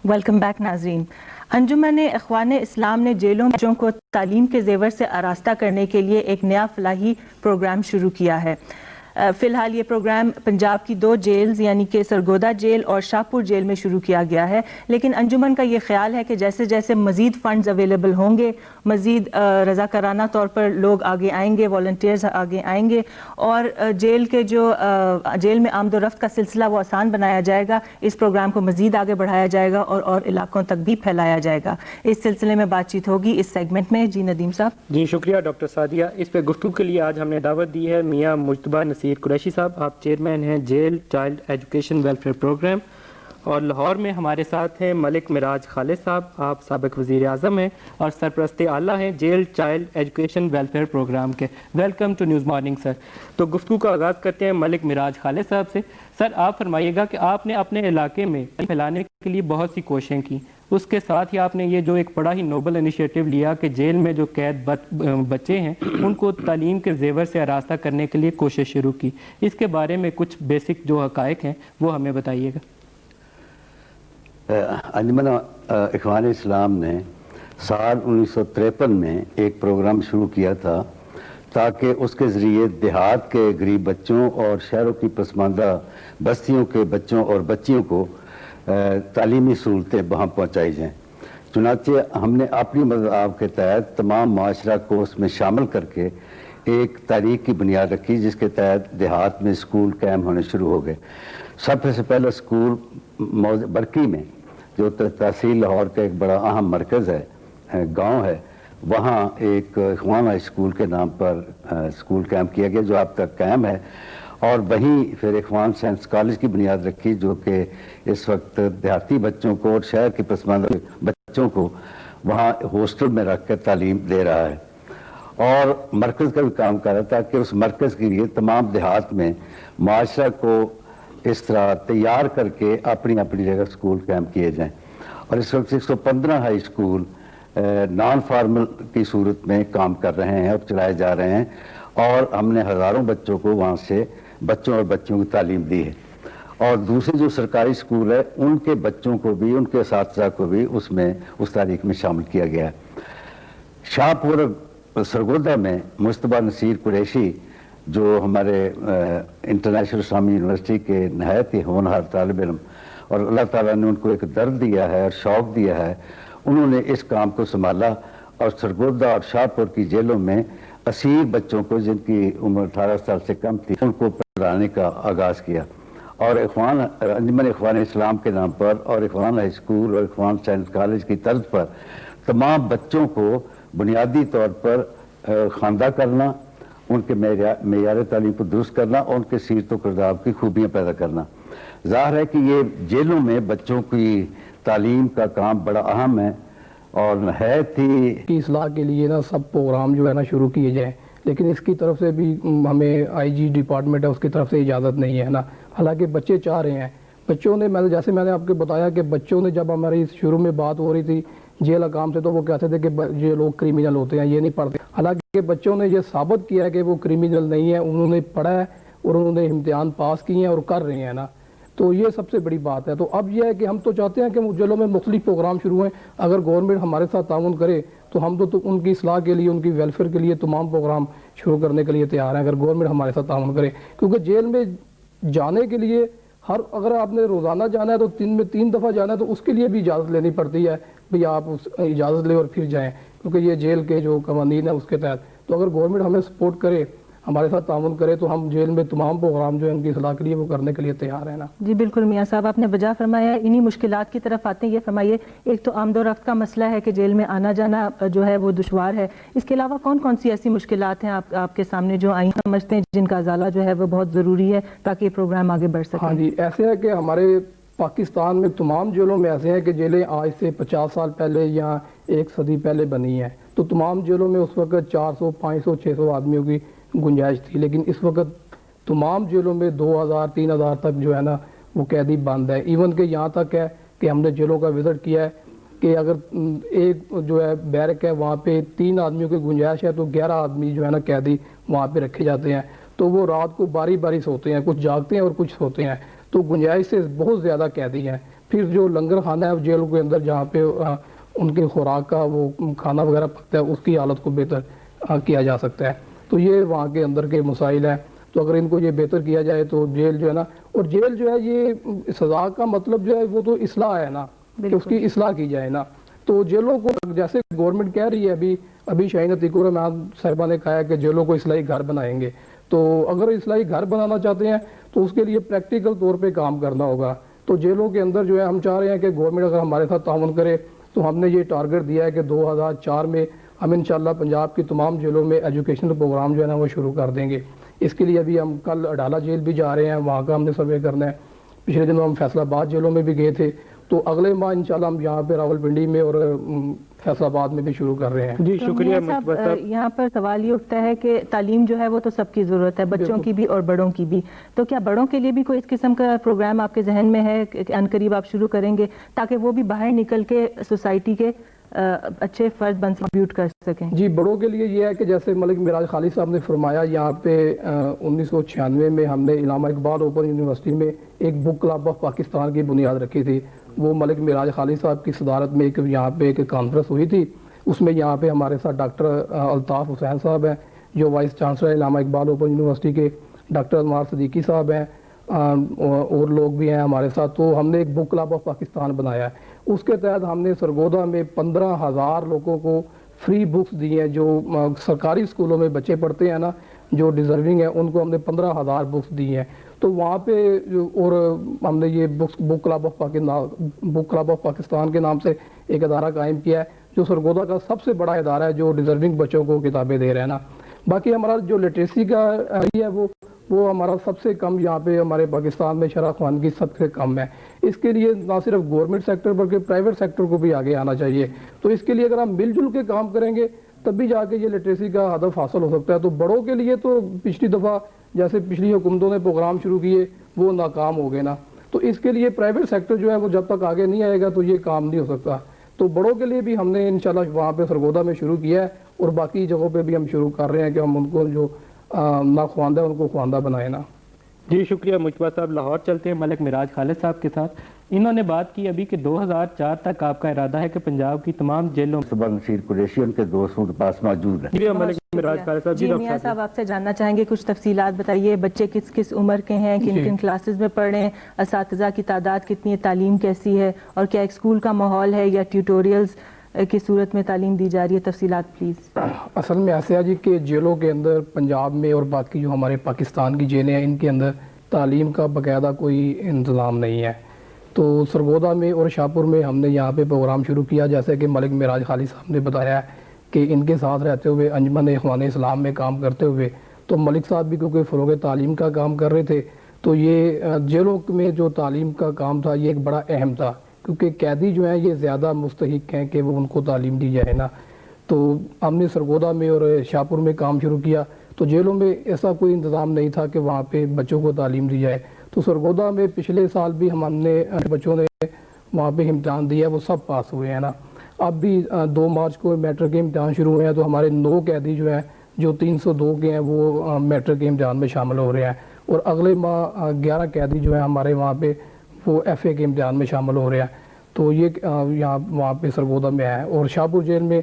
Welcome back ناظرین. انجمن اخوان اسلام نے جیلوں میں بچوں کو تعلیم کے زیور سے آراستہ کرنے کے لیے ایک نیا فلاحی پروگرام شروع کیا ہے. فی الحال یہ پروگرام پنجاب کی 2 جیلز یعنی کہ سرگودا جیل اور شاہپور جیل میں شروع کیا گیا ہے، لیکن انجمن کا یہ خیال ہے کہ جیسے جیسے مزید فنڈز اویلیبل ہوں گے، مزید رضاکارانہ طور پر لوگ آگے آئیں گے، والنٹیئرز آگے آئیں گے، اور جیل میں آمد و رفت کا سلسلہ وہ آسان بنایا جائے گا. اس پروگرام کو مزید آگے بڑھایا جائے گا اور علاقوں تک بھی پھیلایا جائے گا. اس سلسلے میں بات چیت ہوگی اس سیگمنٹ میں. جی ندیم صاحب. جی شکریہ ڈاکٹر سعدیہ. اس پہ گفتگو کے لیے آج ہم نے دعوت دی ہے میاں مجتبیٰ نصیر قریشی صاحب. آپ چیئرمین ہیں jail child education welfare programme, اور لاہور میں ہمارے ساتھ ہیں ملک معراج خالد صاحب. آپ سابق وزیر اعظم ہیں اور سرپرست اعلیٰ ہیں jail child education welfare programme کے. Welcome to news morning sir. تو گفتگو کا آغاز کرتے ہیں ملک معراج خالد صاحب سے. سر آپ فرمائیے گا کہ آپ نے اپنے علاقے میں پھیلانے کے لیے بہت سی کوششیں کی، اس کے ساتھ ہی آپ نے یہ جو ایک بڑا ہی نوبل انیشیٹو لیا کہ جیل میں جو قید بچے ہیں ان کو تعلیم کے زیور سے آراستہ کرنے کے لیے کوشش شروع کی. اس کے بارے میں کچھ بیسک جو حقائق ہیں وہ ہمیں بتائیے گا. انجمن اخوان اسلام نے سال 1953 میں ایک پروگرام شروع کیا تھا تاکہ اس کے ذریعے دیہات کے غریب بچوں اور شہروں کی پسماندہ بستیوں کے بچوں اور بچیوں کو تعلیمی سہولتیں وہاں پہنچائی جائیں. چنانچہ ہم نے اپنی مذاق کے تحت تمام معاشرہ کو اس میں شامل کر کے ایک تاریخ کی بنیاد رکھی جس کے تحت دیہات میں اسکول قائم ہونے شروع ہو گئے. سب سے پہلا اسکول برکی میں جو تحصیل لاہور کا ایک بڑا اہم مرکز ہے، گاؤں ہے، وہاں ایک اخوان ہائی اسکول کے نام پر اسکول قائم کیا گیا جو اب تک قائم ہے. اور وہیں پھر اخوان سائنس کالج کی بنیاد رکھی جو کہ اس وقت دیہاتی بچوں کو اور شہر کی پسماندہ بچوں کو وہاں ہاسٹل میں رکھ کر تعلیم دے رہا ہے، اور مرکز کا بھی کام کر رہا تھا کہ اس مرکز کے لیے تمام دیہات میں معاشرہ کو اس طرح تیار کر کے اپنی اپنی جگہ اسکول قائم کیے جائیں. اور اس وقت 115 ہائی اسکول نان فارمل کی صورت میں کام کر رہے ہیں اور چلائے جا رہے ہیں، اور ہم نے ہزاروں بچوں کو وہاں سے بچوں اور بچیوں کی تعلیم دی ہے. اور دوسرے جو سرکاری اسکول ہے ان کے بچوں کو بھی، ان کے اساتذہ کو بھی اس تاریخ میں شامل کیا گیا ہے. شاہپور سرگودا میں مجتبیٰ نصیر قریشی جو ہمارے انٹرنیشنل اسلامی یونیورسٹی کے نہایت ہی ہونہار طالب علم، اور اللہ تعالیٰ نے ان کو ایک درد دیا ہے اور شوق دیا ہے، انہوں نے اس کام کو سنبھالا اور سرگودا اور شاہپور کی جیلوں میں اسیر بچوں کو جن کی عمر 18 سال سے کم تھی ان کو پڑھانے کا آغاز کیا. اور انجمن اخوان اسلام کے نام پر اور اخوان ہائی اسکول اور اخوان سائنس کالج کی طرز پر تمام بچوں کو بنیادی طور پر خواندہ کرنا، ان کے معیار تعلیم کو درست کرنا اور ان کے سیرت و کردار کی خوبیاں پیدا کرنا. ظاہر ہے کہ یہ جیلوں میں بچوں کی تعلیم کا کام بڑا اہم ہے اور نہایت ہی اصلاح کے لیے سب پروگرام جو ہے شروع کیے جائیں، لیکن اس کی طرف سے بھی ہمیں آئی جی ڈپارٹمنٹ ہے اس کی طرف سے اجازت نہیں ہے حالانکہ بچے چاہ رہے ہیں. بچوں نے جیسے میں نے آپ کو بتایا کہ بچوں نے جب ہماری شروع میں بات ہو رہی تھی جیل حکام سے تو وہ کہتے تھے کہ یہ لوگ کریمنل ہوتے ہیں، یہ نہیں پڑھتے. حالانکہ بچوں نے یہ ثابت کیا ہے کہ وہ کریمنل نہیں ہے، انہوں نے پڑھا ہے اور انہوں نے امتحان پاس کیے ہیں اور کر رہے ہیں تو یہ سب سے بڑی بات ہے. تو اب یہ ہے کہ ہم تو چاہتے ہیں کہ جیلوں میں مختلف پروگرام شروع ہیں. اگر گورنمنٹ ہمارے ساتھ تعاون کرے تو ہم تو ان کی اصلاح کے لیے، ان کی ویلفیئر کے لیے تمام پروگرام شروع کرنے کے لیے تیار ہیں اگر گورنمنٹ ہمارے ساتھ تعاون کرے. کیونکہ جیل میں جانے کے لیے اگر آپ نے روزانہ جانا ہے تو 3 دفعہ جانا ہے تو اس کے لیے بھی اجازت لینی پڑتی ہے. بھئی آپ اجازت لیں اور پھر جائیں، کیونکہ یہ جیل کے جو قوانین ہیں اس کے تحت. تو اگر گورنمنٹ ہمیں سپورٹ کرے، ہمارے ساتھ تعاون کرے تو ہم جیل میں تمام پروگرام جو ہیں ان کی اصلاح کے لیے وہ کرنے کے لیے تیار ہیں جی بالکل میاں صاحب آپ نے وجہ فرمایا. انہی مشکلات کی طرف آتے ہیں. یہ فرمائیے، ایک تو آمد و رفت کا مسئلہ ہے کہ جیل میں آنا جانا جو ہے وہ دشوار ہے. اس کے علاوہ کون کون سی ایسی مشکلات ہیں آپ کے سامنے جو آئی سمجھتے ہیں جن کا ازالہ جو ہے وہ بہت ضروری ہے تاکہ یہ پروگرام آگے بڑھ سکے؟ ہاں جی، ایسے ہے کہ ہمارے پاکستان میں تمام جیلوں میں ایسے ہیں کہ جیلیں آج سے 50 سال پہلے یا 1 صدی پہلے بنی ہیں. تو تمام جیلوں میں اس وقت 400 500 600 آدمیوں کی گنجائش تھی، لیکن اس وقت تمام جیلوں میں 2000 3000 تک جو ہے وہ قیدی بند ہے. ایون کہ یہاں تک ہے کہ ہم نے جیلوں کا وزٹ کیا ہے کہ اگر ایک جو ہے بیرک ہے وہاں پہ 3 آدمیوں کی گنجائش ہے تو 11 آدمی جو ہے قیدی وہاں پہ رکھے جاتے ہیں. تو وہ رات کو باری باری سوتے ہیں، کچھ جاگتے ہیں اور کچھ سوتے ہیں. تو گنجائش سے بہت زیادہ قیدی ہیں. پھر جو لنگر خانہ ہے جیل کے اندر جہاں پہ ان کی خوراک کا وہ کھانا وغیرہ پکتا ہے، اس کی حالت کو بہتر کیا جا سکتا ہے۔ تو یہ وہاں کے اندر کے مسائل ہیں، تو اگر ان کو یہ بہتر کیا جائے تو جیل جو ہے نا، اور جیل جو ہے یہ سزا کا مطلب جو ہے وہ تو اصلاح ہے نا، کہ اس کی اصلاح کی جائے نا۔ تو جیلوں کو جیسے گورنمنٹ کہہ رہی ہے، ابھی شاہین عتیق الرحمان صاحبہ نے کہا ہے کہ جیلوں کو اصلاحی گھر بنائیں گے، تو اگر اصلاحی گھر بنانا چاہتے ہیں تو اس کے لیے پریکٹیکل طور پہ کام کرنا ہوگا۔ تو جیلوں کے اندر جو ہے ہم چاہ رہے ہیں کہ گورنمنٹ اگر ہمارے ساتھ تعاون کرے، تو ہم نے یہ ٹارگٹ دیا ہے کہ 2004 میں ہم انشاءاللہ پنجاب کی تمام جیلوں میں ایجوکیشنل پروگرام جو ہے نا وہ شروع کر دیں گے۔ اس کے لیے ابھی ہم کل اڈالہ جیل بھی جا رہے ہیں، وہاں کا ہم نے سروے کرنا ہے۔ پچھلے دنوں ہم فیصل آباد جیلوں میں بھی گئے تھے، تو اگلے ماہ انشاءاللہ ہم یہاں پہ راولپنڈی میں اور فیصل آباد میں بھی شروع کر رہے ہیں۔ جی شکریہ صاحب، یہاں پر سوال یہ اٹھتا ہے کہ تعلیم جو ہے وہ تو سب کی ضرورت ہے، بچوں کی بھی اور بڑوں کی بھی، تو کیا بڑوں کے لیے بھی کوئی اس قسم کا پروگرام آپ کے ذہن میں ہے کہ ان قریب آپ شروع کریں گے تاکہ وہ بھی باہر نکل کے سوسائٹی کے اچھے فرد بن کنٹریبیوٹ کر سکیں؟ جی، بڑوں کے لیے یہ ہے کہ جیسے ملک معراج خالد صاحب نے فرمایا، یہاں پہ 1996 میں ہم نے علامہ اقبال اوپن یونیورسٹی میں ایک بک کلب آف پاکستان کی بنیاد رکھی تھی۔ وہ ملک معراج خالد صاحب کی صدارت میں یہاں پہ ایک کانفرنس ہوئی تھی، اس میں یہاں پہ ہمارے ساتھ ڈاکٹر الطاف حسین صاحب ہیں جو وائس چانسلر علامہ اقبال اوپن یونیورسٹی کے، ڈاکٹر انوار صدیقی صاحب ہیں، اور لوگ بھی ہیں ہمارے ساتھ۔ تو ہم نے ایک بک کلب آف پاکستان بنایا ہے، اس کے تحت ہم نے سرگودا میں 15,000 لوگوں کو فری بکس دی ہیں۔ جو سرکاری اسکولوں میں بچے پڑھتے ہیں نا، جو ڈیزرونگ ہیں، ان کو ہم نے 15,000 بکس دی ہیں۔ تو وہاں پہ اور ہم نے یہ بک کلب آف پاکستان کے نام سے ایک ادارہ قائم کیا ہے، جو سرگودا کا سب سے بڑا ادارہ ہے جو ڈیزرونگ بچوں کو کتابیں دے رہے ہیں نا۔ باقی ہمارا جو لٹریسی کا ہے وہ ہمارا سب سے کم یہاں پہ ہمارے پاکستان میں شرح خوانگی سب سے کم ہے۔ اس کے لیے نہ صرف گورنمنٹ سیکٹر بلکہ پرائیویٹ سیکٹر کو بھی آگے آنا چاہیے۔ تو اس کے لیے اگر ہم مل جل کے کام کریں گے تب بھی جا کے یہ لٹریسی کا ہدف حاصل ہو سکتا ہے۔ تو بڑوں کے لیے تو پچھلی دفعہ جیسے پچھلی حکومتوں نے پروگرام شروع کیے وہ ناکام ہو گئے نا، تو اس کے لیے پرائیویٹ سیکٹر جو ہے وہ جب تک آگے نہیں آئے گا تو یہ کام نہیں ہو سکتا۔ تو بڑوں کے لیے بھی ہم نے انشاءاللہ وہاں پہ سرگودا میں شروع کیا ہے، اور باقی جگہوں پہ بھی ہم شروع کر رہے ہیں کہ ہم ان کو جو ناخواندہ ان کو خواندہ بنائیں نا۔ جی شکریہ مجتبیٰ صاحب۔ لاہور چلتے ہیں ملک معراج خالد صاحب کے ساتھ۔ انہوں نے بات کی ابھی کہ 2004 تک آپ کا ارادہ ہے کہ پنجاب کی تمام جیلوں صبح نصیر قریشی ان کے دوستوں کے پاس موجود ہیں۔ جی ملک معراج خالد صاحب۔ جی میاں صاحب، آپ سے جاننا چاہیں گے کچھ تفصیلات بتائیے، بچے کس کس عمر کے ہیں، کن کن کلاسز میں پڑھ رہے ہیں، اساتذہ کی تعداد کتنی ہے، تعلیم کیسی ہے، اور کیا ایک اسکول کا ماحول ہے یا ٹیوٹوریلز کی صورت میں تعلیم دی جا رہی ہے؟ تفصیلات پلیز۔ اصل میں ایسا ہے جی کہ جیلوں کے اندر پنجاب میں اور باقی جو ہمارے پاکستان کی جیلیں ہیں ان کے اندر تعلیم کا باقاعدہ کوئی انتظام نہیں ہے۔ تو سرگودا میں اور شاہپور میں ہم نے یہاں پہ پروگرام شروع کیا، جیسے کہ ملک معراج خالد صاحب نے بتایا ہے کہ ان کے ساتھ رہتے ہوئے انجمن اخوان اسلام میں کام کرتے ہوئے، تو ملک صاحب بھی کیونکہ فروغ تعلیم کا کام کر رہے تھے، تو یہ جیلوں میں جو تعلیم کا کام تھا یہ ایک بڑا اہم تھا، کیونکہ قیدی جو ہیں یہ زیادہ مستحق ہیں کہ وہ ان کو تعلیم دی جائے نا۔ تو ہم نے سرگودا میں اور شاہپور میں کام شروع کیا، تو جیلوں میں ایسا کوئی انتظام نہیں تھا کہ وہاں پہ بچوں کو تعلیم دی جائے۔ تو سرگودا میں پچھلے سال بھی ہم نے بچوں نے وہاں پہ امتحان دیا، وہ سب پاس ہوئے ہیں نا۔ اب بھی 2 مارچ کو میٹرک کے امتحان شروع ہوئے ہیں، تو ہمارے 9 قیدی جو ہیں جو 302 کے ہیں وہ میٹرک کے امتحان میں شامل ہو رہے ہیں، اور اگلے ماہ 11 قیدی جو ہیں ہمارے وہاں پہ وہ FA کے امتحان میں شامل ہو رہے ہیں۔ تو یہ یہاں وہاں پہ سرگودا میں ہے، اور شاہپور جیل میں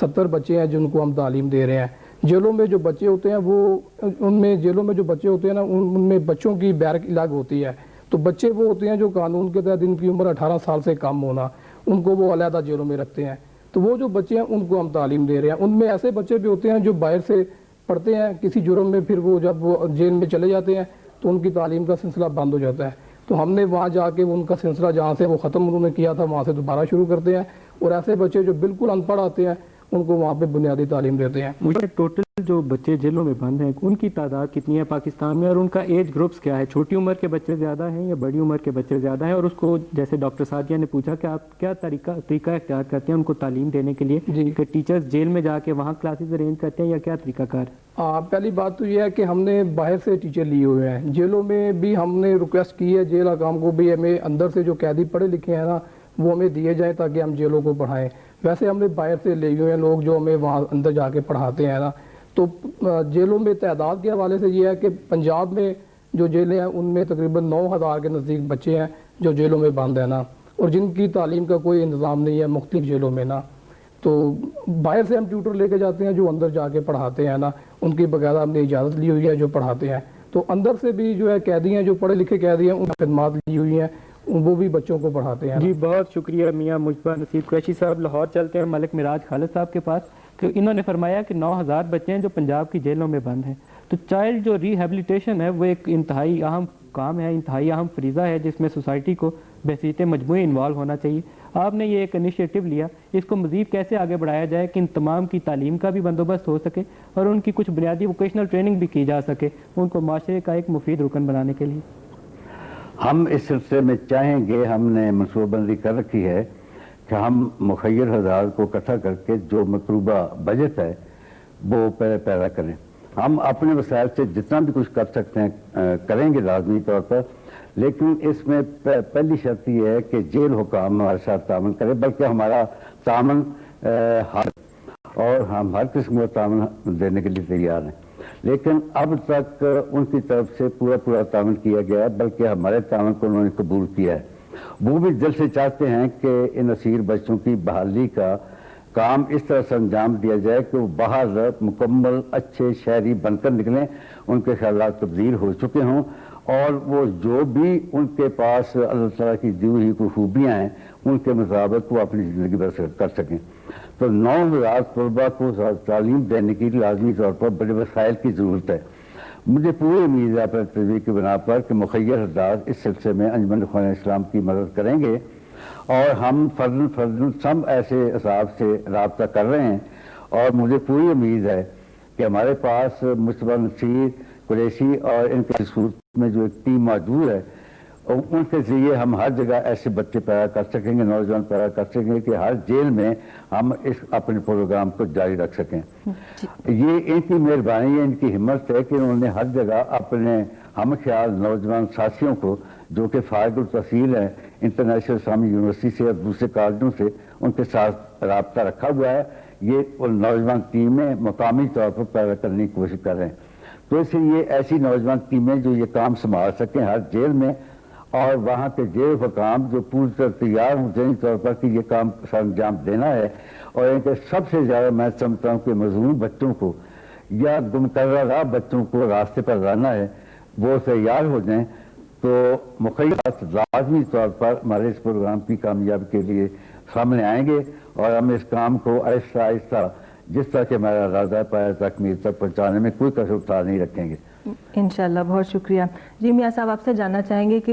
70 بچے ہیں جن کو ہم تعلیم دے رہے ہیں۔ جیلوں میں جو بچے ہوتے ہیں جیلوں میں جو بچے ہوتے ہیں نا ان میں بچوں کی بیرک الگ ہوتی ہے، تو بچے وہ ہوتے ہیں جو قانون کے تحت ان کی عمر 18 سال سے کم ہونا، ان کو وہ علیحدہ جیلوں میں رکھتے ہیں۔ تو وہ جو بچے ہیں ان کو ہم تعلیم دے رہے ہیں۔ ان میں ایسے بچے بھی ہوتے ہیں جو باہر سے پڑھتے ہیں کسی جرم میں، پھر وہ جب وہ جیل میں چلے جاتے ہیں تو ان کی تعلیم کا سلسلہ بند ہو جاتا ہے، تو ہم نے وہاں جا کے ان کا سلسلہ جہاں سے وہ ختم انہوں نے کیا تھا وہاں سے دوبارہ شروع کرتے ہیں، اور ایسے بچے جو بالکل ان پڑھ آتے ہیں ان کو وہاں پہ بنیادی تعلیم دیتے ہیں۔ مجھے ٹوٹل جو بچے جیلوں میں بند ہیں ان کی تعداد کتنی ہے پاکستان میں، اور ان کا ایج گروپس کیا ہے؟ چھوٹی عمر کے بچے زیادہ ہیں یا بڑی عمر کے بچے زیادہ ہیں؟ اور اس کو جیسے ڈاکٹر سعدیہ نے پوچھا کہ آپ کیا طریقہ اختیار کرتے ہیں ان کو تعلیم دینے کے لیے، کہ ٹیچرز جیل میں جا کے وہاں کلاسز ارینج کرتے ہیں یا کیا طریقہ کار ہے؟ پہلی بات تو یہ ہے کہ ہم نے باہر سے ٹیچر لیے ہوئے ہیں۔ جیلوں میں بھی ہم نے ریکویسٹ کی ہے جیل حکام کو بھی ہمیں اندر سے جو قیدی پڑھے لکھے ہیں نا وہ ہمیں دیے جائیں تاکہ ہم جیلوں کو پڑھائیں۔ ویسے ہم نے باہر سے لے ہوئے ہیں لوگ جو ہمیں وہاں اندر جا کے پڑھاتے ہیں نا۔ تو جیلوں میں تعداد کے حوالے سے یہ ہے کہ پنجاب میں جو جیلیں ہیں ان میں تقریباً 9,000 کے نزدیک بچے ہیں جو جیلوں میں بند ہیں نا، اور جن کی تعلیم کا کوئی انتظام نہیں ہے مختلف جیلوں میں نا، تو باہر سے ہم ٹیوٹر لے کے جاتے ہیں جو اندر جا کے پڑھاتے ہیں نا، ان کی باقاعدہ ہم نے اجازت لی ہوئی ہے جو پڑھاتے ہیں، تو اندر سے بھی جو ہے قیدی ہیں جو پڑھے لکھے قیدی ہیں ان کی خدمات لی ہوئی ہیں، وہ بھی بچوں کو پڑھاتے ہیں۔ جی بہت شکریہ میاں مجتبیٰ نصیر قریشی صاحب۔ لاہور چلتے ہیں ملک معراج خالد صاحب کے پاس، کہ انہوں نے فرمایا کہ 9000 بچے ہیں جو پنجاب کی جیلوں میں بند ہیں، تو چائلڈ جو ریہیبلیٹیشن ہے وہ ایک انتہائی اہم کام ہے، انتہائی اہم فریضہ ہے جس میں سوسائٹی کو بحیثیت مجموعی انوالو ہونا چاہیے۔ آپ نے یہ ایک انیشیٹو لیا، اس کو مزید کیسے آگے بڑھایا جائے کہ ان تمام کی تعلیم کا بھی بندوبست ہو سکے اور ان کی کچھ بنیادی ووکیشنل ٹریننگ بھی کی جا سکے ان کو معاشرے کا ایک مفید رکن بنانے کے لیے؟ ہم اس سلسلے میں چاہیں گے، ہم نے منصوبہ بندی کر رکھی ہے کہ ہم مخیر حضرات کو اکٹھا کر کے جو مطلوبہ بجٹ ہے وہ پیدا کریں۔ ہم اپنے وسائل سے جتنا بھی کچھ کر سکتے ہیں کریں گے لازمی طور پر، لیکن اس میں پہلی شرط یہ ہے کہ جیل حکام ہمارے ساتھ تعاون کرے، بلکہ ہمارا تعاون اور ہم ہر قسم کا تعاون دینے کے لیے تیار ہیں، لیکن اب تک ان کی طرف سے پورا تعاون کیا گیا ہے، بلکہ ہمارے تعاون کو انہوں نے قبول کیا ہے۔ وہ بھی دل سے چاہتے ہیں کہ ان اسیر بچوں کی بحالی کا کام اس طرح سے انجام دیا جائے کہ وہ باہر مکمل اچھے شہری بن کر نکلیں، ان کے خیالات تبدیل ہو چکے ہوں، اور وہ جو بھی ان کے پاس اللہ تعالیٰ کی دی ہوئی کوئی خوبیاں ہیں ان کے مطابق وہ اپنی زندگی بسر کر سکیں۔ تو 9000 طلباء کو تعلیم دینے کی لازمی طور پر بڑے وسائل کی ضرورت ہے۔ مجھے پوری امید ہے اپنے تجربے کی بنا پر کہ مخیر حضرات اس سلسلے میں انجمن اخوان اسلام کی مدد کریں گے، اور ہم فردن سب ایسے اصحاب سے رابطہ کر رہے ہیں، اور مجھے پوری امید ہے کہ ہمارے پاس مجتبیٰ نصیر قریشی اور ان کی صورت میں جو ایک ٹیم موجود ہے، ان کے ذریعے ہم ہر جگہ ایسے بچے پیدا کر سکیں گے، نوجوان پیدا کر سکیں گے کہ ہر جیل میں ہم اس اپنے پروگرام کو جاری رکھ سکیں۔ یہ ان کی مہربانی ہے، ان کی ہمت ہے کہ انہوں نے ہر جگہ اپنے ہم خیال نوجوان ساتھیوں کو جو کہ فارغ التحصیل ہیں انٹرنیشنل اسلامی یونیورسٹی سے اور دوسرے کالجوں سے، ان کے ساتھ رابطہ رکھا ہوا ہے۔ یہ نوجوان ٹیمیں مقامی طور پر پیدا کرنے کی کوشش کر رہے ہیں، تو اس لیے ایسی نوجوان ٹیمیں جو یہ کام سنبھال سکیں ہر جیل میں، اور وہاں کے جیل حکام جو پوری طرح تیار ہوں ذہنی طور پر کہ یہ کام سر انجام دینا ہے، اور ان کے سب سے زیادہ میں سمجھتا ہوں کہ مظلوم بچوں کو یا گم کردہ راہ بچوں کو راستے پر لانا ہے، وہ تیار ہو جائیں، تو مخیر لازمی طور پر ہمارے اس پروگرام کی کامیابی کے لیے سامنے آئیں گے، اور ہم اس کام کو آہستہ آہستہ جس طرح کہ ہمارا ارادہ پایا تکمیل تک پہنچانے میں کوئی کسر اٹھا نہیں رکھیں گے۔ انشاءاللہ، بہت شکریہ۔ جی میاں صاحب، آپ سے جاننا چاہیں گے کہ